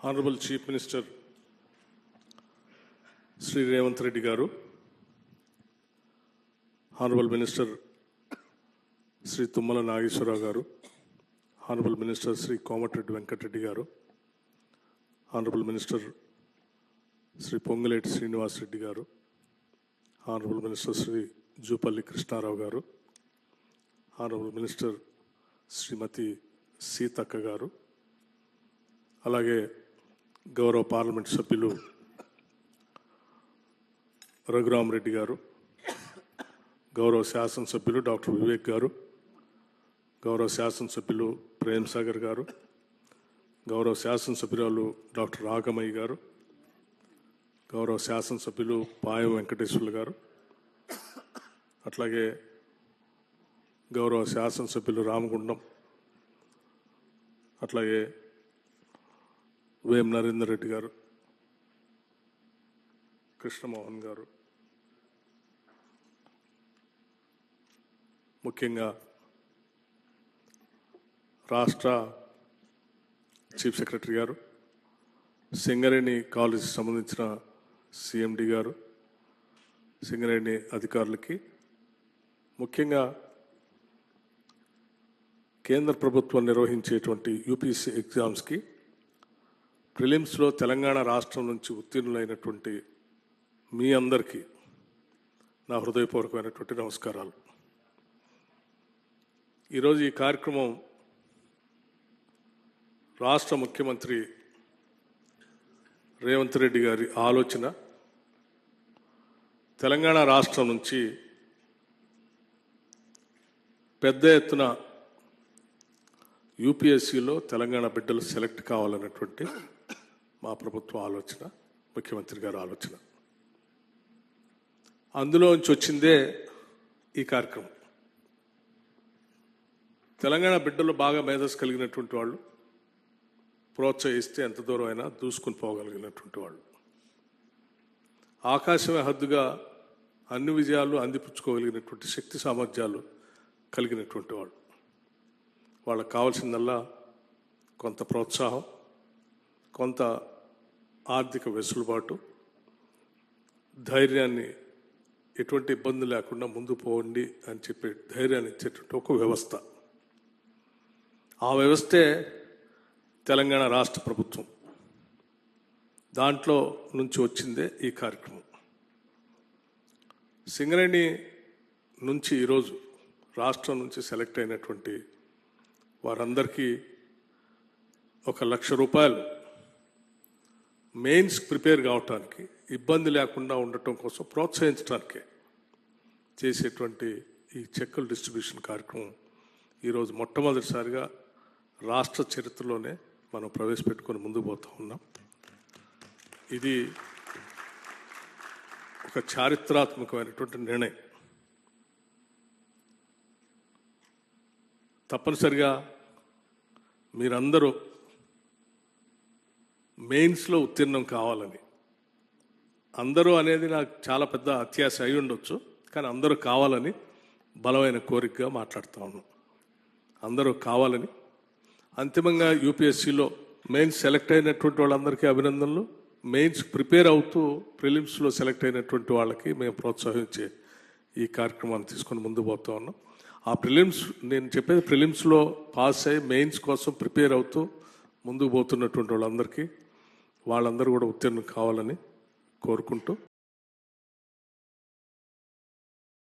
Honorable Chief Minister Sri Revanth Reddy Garu, Honorable Minister Sri Tummala Nageshwara Garu, Honorable Minister Sri Komatiredi Venkat Reddy Garu, Honorable Minister Sri Pongaleti Srinivas Reddy Garu, Honorable Minister Sri Jupalli Krishna Rao Garu, Honorable Minister Srimati Seetaka Garu, అలాగే గౌరవ parliament సభ్యులు రఘురామ్ రెడ్డి గారు, గౌరవ శాసనసభ్యులు doctor Vivek గారు, గౌరవ శాసనసభ్యులు ప్రేమ్ సాగర్ గారు, గౌరవ శాసనసభ్యురాలు డాక్టర్ రాగమయ్య గారు, గౌరవ శాసనసభ్యులు పాయం వెంకటేశ్వర్లు గారు, అట్లాగే గౌరవ శాసనసభ్యులు రామగుండం, అట్లాగే వేం నరేందర్ రెడ్డి గారు, కృష్ణమోహన్ గారు, ముఖ్యంగా రాష్ట్ర చీఫ్ సెక్రటరీ గారు, సింగరేణి కాలేజీకి సంబంధించిన సిఎండి గారు, సింగరేణి అధికారులకి, ముఖ్యంగా కేంద్ర ప్రభుత్వం నిర్వహించేటువంటి యూపీఎస్సీ ఎగ్జామ్స్కి ప్రిలిమ్స్లో తెలంగాణ రాష్ట్రం నుంచి ఉత్తీర్ణులైనటువంటి మీ అందరికీ నా హృదయపూర్వకమైనటువంటి నమస్కారాలు. ఈరోజు ఈ కార్యక్రమం రాష్ట్ర ముఖ్యమంత్రి రేవంత్ రెడ్డి గారి ఆలోచన. తెలంగాణ రాష్ట్రం నుంచి పెద్ద ఎత్తున యూపీఎస్సీలో తెలంగాణ బిడ్డలు సెలెక్ట్ కావాలన్నటువంటి మా ప్రభుత్వ ఆలోచన, ముఖ్యమంత్రి గారి ఆలోచన. అందులోంచి వచ్చిందే ఈ కార్యక్రమం. తెలంగాణ బిడ్డలు బాగా మేధస్సు కలిగినటువంటి వాళ్ళు, ప్రోత్సహిస్తే ఎంత దూరం అయినా దూసుకుని పోగలిగినటువంటి వాళ్ళు, ఆకాశమే హద్దుగా అన్ని విజయాలు అందిపుచ్చుకోగలిగినటువంటి శక్తి సామర్థ్యాలు కలిగినటువంటి వాళ్ళు. వాళ్ళకు కావాల్సిందల్లా కొంత ప్రోత్సాహం, కొంత ఆర్థిక వెసులుబాటు, ధైర్యాన్ని, ఎటువంటి ఇబ్బంది లేకుండా ముందు పోండి అని చెప్పి ధైర్యాన్ని ఇచ్చేటువంటి ఒక వ్యవస్థ. ఆ వ్యవస్థే తెలంగాణ రాష్ట్ర ప్రభుత్వం. దాంట్లో నుంచి వచ్చిందే ఈ కార్యక్రమం. సింగరేణి నుంచి ఈరోజు రాష్ట్రం నుంచి సెలెక్ట్ అయినటువంటి వారందరికీ 1,00,000 రూపాయలు మెయిన్స్ ప్రిపేర్ కావటానికి, ఇబ్బంది లేకుండా ఉండటం కోసం ప్రోత్సహించడానికే చేసేటువంటి ఈ చెక్కుల డిస్ట్రిబ్యూషన్ కార్యక్రమం ఈరోజు మొట్టమొదటిసారిగా రాష్ట్ర చరిత్రలోనే మనం ప్రవేశపెట్టుకొని ముందుకు పోతూ ఉన్నాం. ఇది ఒక చారిత్రాత్మకమైనటువంటి నిర్ణయం. తప్పనిసరిగా మీరందరూ మెయిన్స్లో ఉత్తీర్ణం కావాలని, అందరూ అనేది నాకు చాలా పెద్ద అత్యాశ అయి ఉండొచ్చు, కానీ అందరూ కావాలని బలమైన కోరికగా మాట్లాడుతూ ఉన్నాం. అందరూ కావాలని, అంతిమంగా యూపీఎస్సీలో మెయిన్స్ సెలెక్ట్ అయినటువంటి వాళ్ళందరికీ అభినందనలు. మెయిన్స్ ప్రిపేర్ అవుతూ ప్రిలిమ్స్లో సెలెక్ట్ అయినటువంటి వాళ్ళకి మేము ప్రోత్సహించే ఈ కార్యక్రమాన్ని తీసుకొని ముందు పోతూ ఉన్నాం. ఆ ప్రిలిమ్స్, నేను చెప్పేది ప్రిలిమ్స్లో పాస్ అయ్యి మెయిన్స్ కోసం ప్రిపేర్ అవుతూ ముందుకు పోతున్నటువంటి వాళ్ళందరూ కూడా ఉత్తీర్ణం కావాలని కోరుకుంటూ